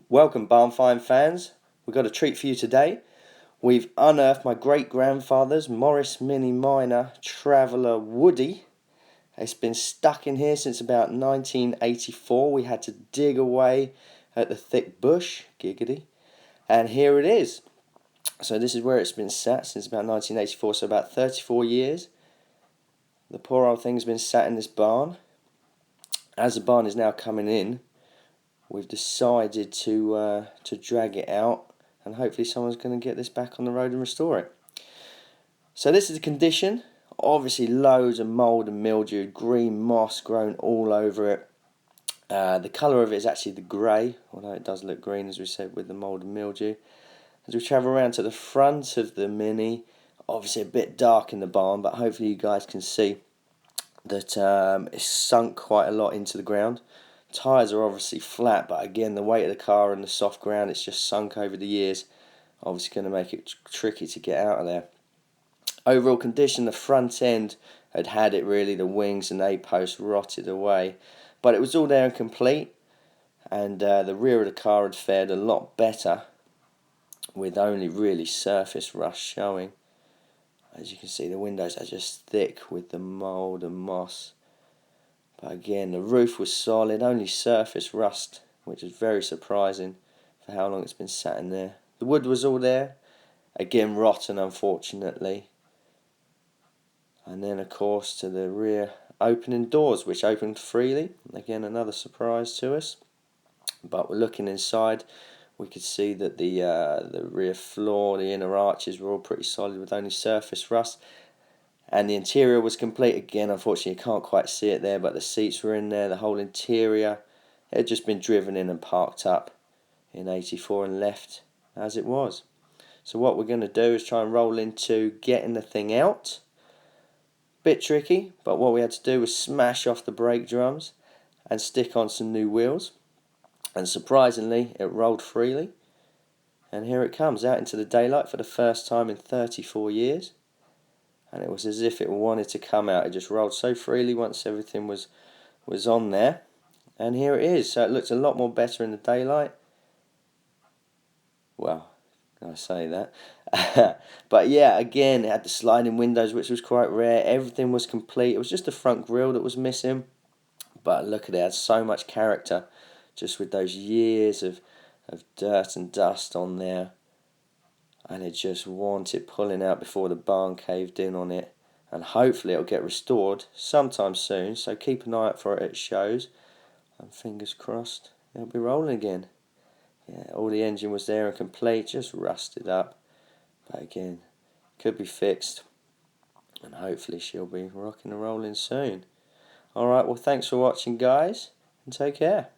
Welcome, Barnfine fans. We've got a treat for you today. We've unearthed my great-grandfather's Morris Mini Minor Traveller Woody. It's been stuck in here since about 1984. We had to dig away at the thick bush, giggity, and here it is. So this is where it's been sat since about 1984, so about 34 years. The poor old thing's been sat in this barn. As the barn is now coming in, we've decided to drag it out, and hopefully someone's going to get this back on the road and restore it. So this is the condition. Obviously loads of mould and mildew, green moss grown all over it. The colour of it is actually the grey, although it does look green, as we said, with the mould and mildew. As we travel around to the front of the Mini, obviously a bit dark in the barn, but hopefully you guys can see that it's sunk quite a lot into the ground. Tyres are obviously flat, but again, the weight of the car and the soft ground, it's just sunk over the years. Obviously going to make it tricky to get out of there. Overall condition, the front end had it really, the wings and A-post rotted away. But it was all there and complete, and the rear of the car had fared a lot better, with only really surface rust showing. As you can see, the windows are just thick with the mould and moss. But again, the roof was solid, only surface rust, which is very surprising for how long it's been sat in there. The wood was all there, again rotten unfortunately. And then of course to the rear opening doors, which opened freely. Again, another surprise to us. But we're looking inside, we could see that the rear floor, the inner arches were all pretty solid with only surface rust. And the interior was complete. Again, unfortunately you can't quite see it there, but the seats were in there, the whole interior. It had just been driven in and parked up in 84 and left as it was. So what we're going to do is try and roll into getting the thing out. Bit tricky, but what we had to do was smash off the brake drums and stick on some new wheels. And surprisingly, it rolled freely. And here it comes out into the daylight for the first time in 34 years. And it was as if it wanted to come out. It just rolled so freely once everything was on there. And here it is. So it looks a lot more better in the daylight. Well, I say that. But yeah, again, it had the sliding windows, which was quite rare. Everything was complete. It was just the front grille that was missing. But look at it, it had so much character, just with those years of dirt and dust on there. And it just wanted pulling out before the barn caved in on it. And hopefully it'll get restored sometime soon. So keep an eye out for it at shows. And fingers crossed, it'll be rolling again. Yeah, all the engine was there and complete, just rusted up. But again, could be fixed. And hopefully she'll be rocking and rolling soon. Alright, well thanks for watching guys, and take care.